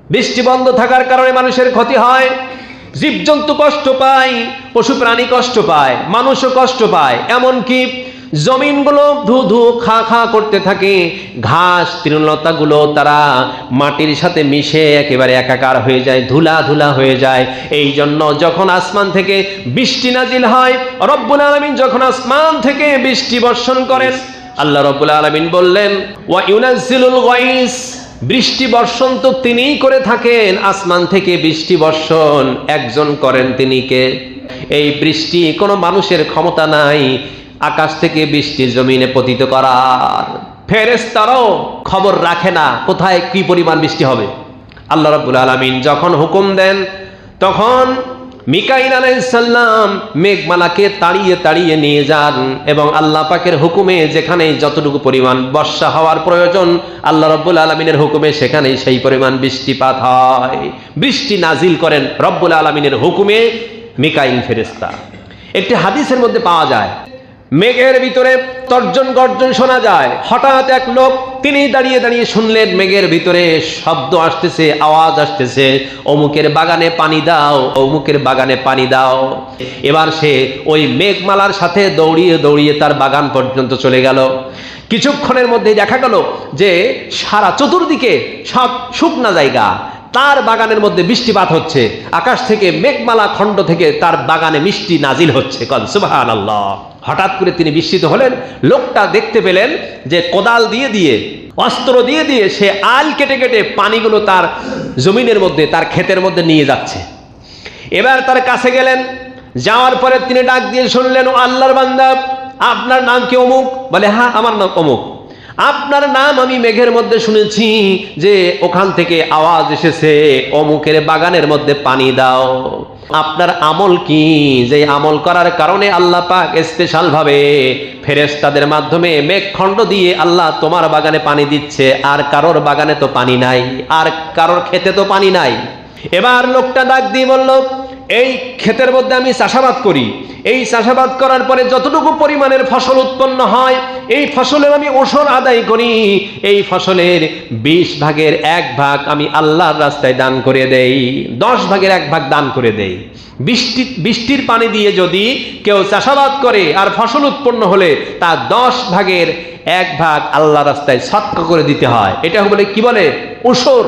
বৃষ্টি বন্ধ থাকার কারণে মানুষের ক্ষতি হয়, জীবজন্তু কষ্ট পায়, পশু প্রাণী কষ্ট পায়, মানুষও কষ্ট পায়। এমনকি জমিনগুলো ধু ধু খা খা করতে থাকে, ঘাস তৃণলতাগুলো তারা মাটির সাথে মিশে একেবারে একাকার হয়ে যায়, ধুলা ধুলা হয়ে যায়। এই জন্য যখন আসমান থেকে বৃষ্টি নাজিল হয়, রব্বুল আলামিন যখন আসমান থেকে বৃষ্টি বর্ষণ করেন, আল্লাহ রব্বুল আলামিন বললেন ওয়া ইউনাজ্জিলুল গায়স, বৃষ্টি বর্ষণ তো তিনিই করে থাকেন। আসমান থেকে বৃষ্টি বর্ষণ একজন করেন, তিনি কে? এই বৃষ্টি কোনো মানুষের ক্ষমতা নাই আকাশ থেকে বৃষ্টি জমিনে পতিত করার। ফেরেশতারাও খবর রাখে না কোথায় কি পরিমাণ বৃষ্টি হবে। আল্লাহ রাব্বুল আলামিন যখন হুকুম দেন, তখন মিকাইল আলাইহিস সালাম মেঘমালাকে তাড়িয়ে তাড়িয়ে নিয়ে যান এবং আল্লাহ পাকের হুকুমে যেখানে যতটুকু পরিমাণ বর্ষা হওয়ার প্রয়োজন, আল্লাহ রাব্বুল আলামিনের হুকুমে সেখানেই সেই পরিমাণ বৃষ্টিপাত হয়। বৃষ্টি নাজিল করেন রব্বুল আলামিনের হুকুমে মিকাইল ফেরেশতা। একটি হাদিসের মধ্যে পাওয়া যায়, মেঘের ভিতরে তর্জন গর্জন শোনা যায়। হঠাৎ এক লোক তিনি দাঁড়িয়ে দাঁড়িয়ে শুনলেন মেঘের ভিতরে শব্দ আসতেছে, আওয়াজ আসতেছে, অমুকের বাগানে পানি দাও, অমুকের বাগানে পানি দাও। এবার সে ওই মেঘমালার সাথে দৌড়িয়ে দৌড়িয়ে তার বাগান পর্যন্ত চলে গেল। কিছুক্ষণের মধ্যেই দেখা গেল যে সারা চতুর্দিকে সব শুকনা জায়গা, তার বাগানের মধ্যে বৃষ্টিপাত হচ্ছে। আকাশ থেকে মেঘমালা খণ্ড থেকে তার বাগানে মিষ্টি নাজিল হচ্ছে। সুবহানাল্লাহ। হঠাৎ করে তিনি বিস্মিত হলেন। লোকটা দেখতে পেলেন যে কোদাল দিয়ে দিয়ে, অস্ত্র দিয়ে দিয়ে সে আল কেটে কেটে পানিগুলো তার জমিনের মধ্যে, তার ক্ষেতের মধ্যে নিয়ে যাচ্ছে। এবার তার কাছে গেলেন, যাওয়ার পরে তিনি ডাক দিয়ে শুনলেন, ও আল্লাহর বান্দা, আপনার নাম কি? অমুক। বলে, হ্যাঁ আমার নাম অমুক। আপনার নাম আমি মেঘের মধ্যে শুনেছি যে ওখান থেকে আওয়াজ এসেছে অমুকের বাগানের মধ্যে পানি দাও। আপনার আমল কি, যে আমল করার কারণে আল্লাহ পাক স্পেশাল ভাবে ফেরেশতাদের মাধ্যমে মেঘখণ্ড দিয়ে আল্লাহ তোমার বাগানে পানি দিচ্ছে, আর কারোর বাগানে তো পানি নাই, আর কারোর খেতে তো পানি নাই। এবার লোকটা ডাক দিয়ে বলল, এই ক্ষেতের মধ্যে আমি চাষাবাদ করি, এই চাষাবাদ করার পরে যতটুকু পরিমাণের ফসল উৎপন্ন হয়, এই ফসলের আমি ওষর আদায় করি, এই ফসলের 20 ভাগের 1 ভাগ আমি আল্লাহর রাস্তায় দান করে দেই, 10 ভাগের 1 ভাগ দান করে দেই। বৃষ্টির পানি দিয়ে যদি কেউ চাষাবাদ করে আর ফসল উৎপন্ন হলে তার 10 ভাগের 1 ভাগ আল্লাহর রাস্তায় সদকা করে দিতে হয়। এটা বলে কি বলে? ওষর।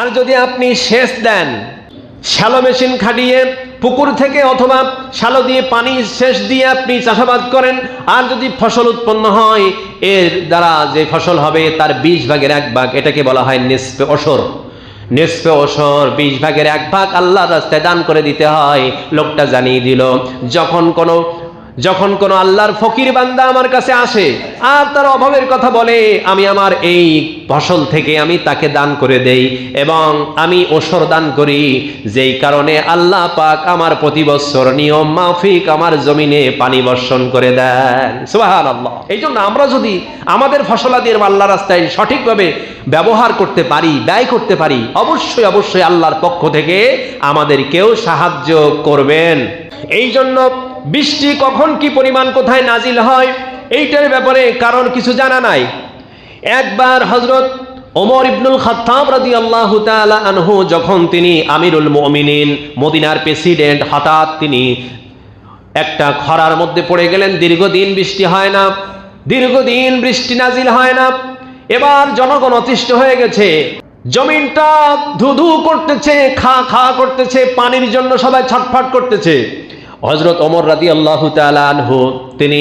আর যদি আপনি সেচ দেন, শ্যালো মেশিন খাটিয়ে পুকুর থেকে অথবা শ্যালো দিয়ে পানি সেচ দিয়ে আপনি চাষাবাদ করেন, আর যদি ফসল উৎপন্ন হয়, এর দ্বারা যে ফসল হবে তার 20 ভাগের 1 ভাগ, এটাকে বলা হয় নিসফে ওশর। নিসফে ওশর, 20 ভাগের 1 ভাগ আল্লাহর রাস্তায় দান করে দিতে হয়। লোকটা জানিয়ে দিল, যখন কোনো আল্লাহর ফকির বান্দা আমার কাছে আসে আর তার অভাবের কথা বলে, আমি আমার এই ফসল থেকে আমি তাকে দান করে দেই এবং আমি ওশর দান করি, যেই কারণে আল্লাহ পাক আমার প্রতি বছর নিয়ম মাফিক আমার জমিনে পানি বর্ষণ করে দেন। সুবহানাল্লাহ। এই জন্য আমরা যদি আমাদের ফসলাদির আল্লাহর রাস্তায় সঠিকভাবে ব্যবহার করতে পারি, ব্যয় করতে পারি, অবশ্যই অবশ্যই আল্লাহর পক্ষ থেকে আমাদেরকেও সাহায্য করবেন। এই জন্য বৃষ্টি কখন কি পরিমাণ কোথায় নাজিল হয় এইটার ব্যাপারে কারণ কিছু জানা নাই। একবার হযরত ওমর ইবনুল খাত্তাব রাদিয়াল্লাহু তাআলা আনহু যখন তিনি আমিরুল মুমিনিন, মদিনার প্রেসিডেন্ট, হঠাৎ তিনি একটা খরার মধ্যে পড়ে গেলেন। দীর্ঘদিন বৃষ্টি হয় না, দীর্ঘদিন বৃষ্টি নাজিল হয় না। এবার জনগণ অতিষ্ঠ হয়ে গেছে, জমিনটা ধুধু করতেছে, খা খা করতেছে, পানির জন্য সবাই ছটফট করতেছে। হযরত ওমর রাদিয়াল্লাহু তাআলা আনহু তিনি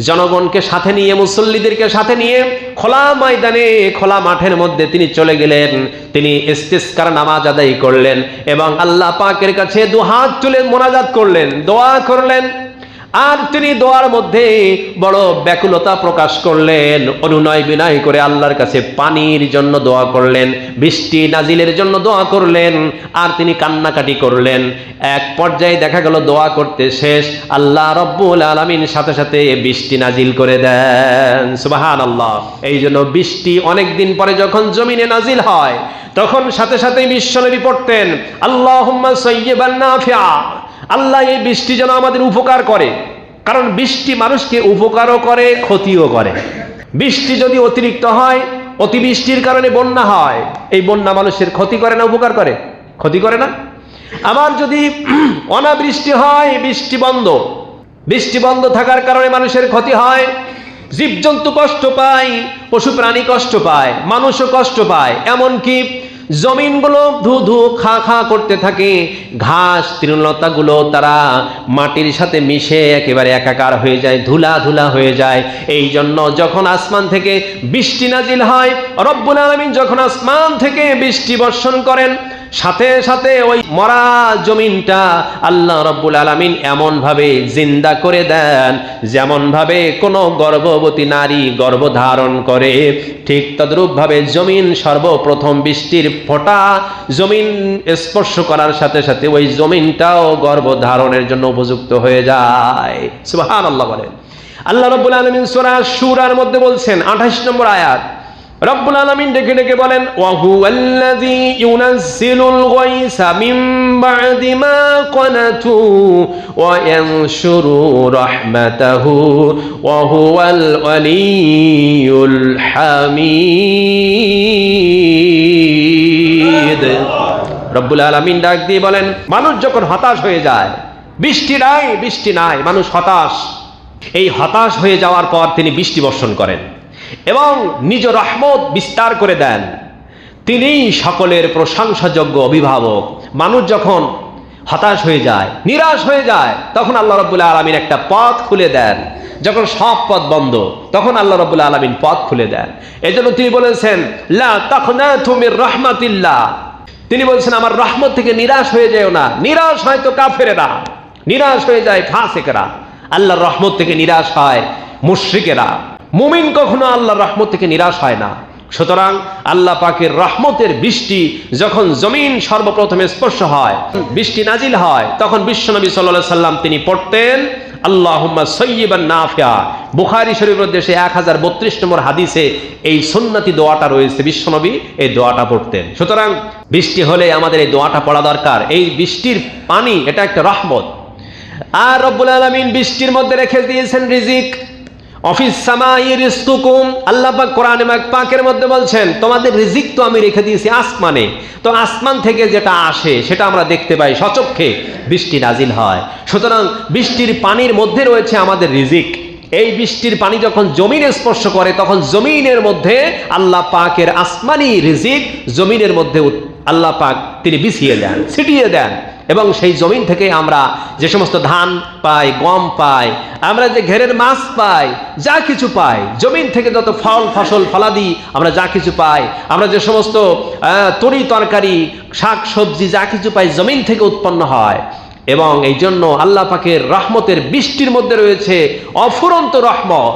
জনগণকে সাথে নিয়ে, মুসল্লিদেরকে সাথে নিয়ে খোলা ময়দানে, খোলা মাঠের মধ্যে তিনি চলে গেলেন। তিনি ইস্তিসকার নামাজ আদায় করলেন এবং আল্লাহ পাকের কাছে দুহাত তুলে মোনাজাত করলেন, দোয়া করলেন। আর তিনি দোয়ার মধ্যে বড় ব্যাকুলতা প্রকাশ করলেন, অনুনয় বিনয় করে আল্লাহর কাছে পানির জন্য দোয়া করলেন, বৃষ্টি নাজিলের জন্য দোয়া করলেন, আর তিনি কান্নাকাটি করলেন। এক পর্যায়ে দেখা গেল দোয়া করতে শেষ, আল্লাহ রব্বুল আলামিন সাথে সাথে বৃষ্টি নাজিল করে দেন। সুবহানাল্লাহ। এই জন্য বৃষ্টি অনেক দিন পরে যখন জমিনে নাজিল হয়, তখন সাথে সাথে বিশ্বনবী পড়তেন, আল্লাহুম্মা সাইয়্যিবান নাফিআ, আল্লাহ এই বৃষ্টি যেন আমাদের উপকার করে। কারণ বৃষ্টি মানুষকে উপকারও করে, ক্ষতিও করে। বৃষ্টি যদি অতিরিক্ত হয় অতিবৃষ্টির কারণে বন্যা হয়, এই বন্যা মানুষের ক্ষতি করে না উপকার করে? ক্ষতি করে না? আবার যদি অনাবৃষ্টি হয়, বৃষ্টি বন্ধ থাকার কারণে মানুষের ক্ষতি হয়, জীবজন্তু কষ্ট পায়, পশু প্রাণী কষ্ট পায়, মানুষও কষ্ট পায়, এমনকি জমিনগুলো ধু ধু খা খা করতে থাকে, ঘাস তৃণলতাগুলো তারা মাটির সাথে মিশে একেবারে একাকার হয়ে যায়, ধুলা ধুলা হয়ে যায়। এই জন্য যখন আসমান থেকে বৃষ্টি নাজিল হয়, রব্বুল আলামিন যখন আসমান থেকে বৃষ্টি বর্ষণ করেন, সাথে সাথে ওই মরা জমিনটা আল্লাহ রব্বুল আলামিন এমন ভাবে জিন্দা করে দেন যেমন ভাবে কোনো গর্ভবতী নারী গর্ভধারণ করে, ঠিক তদ্রূপ ভাবে জমিন সর্বপ্রথম বৃষ্টির ফোঁটা জমিন স্পর্শ করার সাথে সাথে ওই জমিনটাও গর্ভধারণের জন্য উপযুক্ত হয়ে যায়। সুবহানাল্লাহ বলেন। আল্লাহ রব্বুল আলামিন সূরা সূরার মধ্যে বলছেন 28 নম্বর আয়াত, রব্বুল আলামিন ডেকে ডেকে বলেন, ওয়া হুয়াল্লাযী ইউনাজ্জিলুল গায়সা মিন বা'দি মা ক্বানাতু ওয়া ইয়ানশুরু রাহমাতাহু ওয়া হুয়াল ওয়ালিয়ুল হামিদ। রব্বুল আলামিন ডাক দিয়ে বলেন, মানুষ যখন হতাশ হয়ে যায়, বৃষ্টি নাই, মানুষ হতাশ, এই হতাশ হয়ে যাওয়ার পর তিনি বৃষ্টি বর্ষণ করেন এবং নিজ রহমত বিস্তার করে দেন। তিনি সকলের প্রশংসাযোগ্য অভিভাবক। মানুষ যখন হতাশ হয়ে যায়, নিরাশ হয়ে যায়, তখন আল্লাহ রাব্বুল আলামিন একটা পথ খুলে দেন। যখন সব পথ বন্ধ, তখন আল্লাহ রাব্বুল আলামিন পথ খুলে দেন। এজন্য তিনি বলেছেন, লা তাকনাতু মির রাহমাতিল্লাহ, তিনি বলছেন আমার রহমত থেকে নিরাশ হয়ে যেও না। নিরাশ হয় তো কাফেরেরা, নিরাশ হয়ে যায় ফাসিকরা, আল্লাহর রহমত থেকে নিরাশ হয় মুশরিকেরা। মুমিন কখনো আল্লাহর রহমত থেকে নিরাশ হয় না। সুতরাং আল্লাহ পাকের রহমতের বৃষ্টি যখন জমিন সর্বপ্রথমে স্পর্শ হয়, বৃষ্টি নাজিল হয়, তখন বিশ্বনবী সাল্লাল্লাহু আলাইহি সাল্লাম তিনি পড়তেন আল্লাহুম্মা সাইয়্যিবান নাফিআ। বুখারী শরীফের মধ্যে 1032 নম্বর হাদিসে এই সুন্নতি দোয়াটা রয়েছে, বিশ্বনবী এই দোয়াটা পড়তেন। সুতরাং বৃষ্টি হলে আমাদের এই দোয়াটা পড়া দরকার। এই বৃষ্টির পানি এটা একটা রহমত। আর রব্বুল আলামিন বৃষ্টির মধ্যে রেখে দিয়েছেন রিজিক। অফিস সামাই রিজকুকুম, আল্লাহ পাক কোরআনে পাকের মধ্যে বলছেন তোমাদের রিজিক তো আমি রেখে দিয়েছি আসমানে। তো আসমান থেকে যেটা আসে সেটা আমরা দেখতে পাই, সচক্ষে বৃষ্টি নাজিল হয়। সুতরাং বৃষ্টির পানির মধ্যে রয়েছে আমাদের রিজিক। এই বৃষ্টির পানি যখন জমিনে স্পর্শ করে, তখন জমিনের মধ্যে আল্লাহ পাকের আসমানি রিজিক জমিনের মধ্যে আল্লাহ পাক তিনি বিছিয়ে দেন, ছিটিয়ে দেন, এবং সেই জমিন থেকে আমরা যে সমস্ত ধান পাই, গম পাই, আমরা যে ঘেরের মাছ পাই, যা কিছু পাই, জমিন থেকে যত ফল ফসল ফলাদি আমরা যা কিছু পাই, আমরা যে সমস্ত তরি তরকারি শাক সবজি যা কিছু পাই, জমিন থেকে উৎপন্ন হয়। এবং এই জন্য আল্লাহ পাকের রহমতের বৃষ্টির মধ্যে রয়েছে অফুরন্ত রহমত।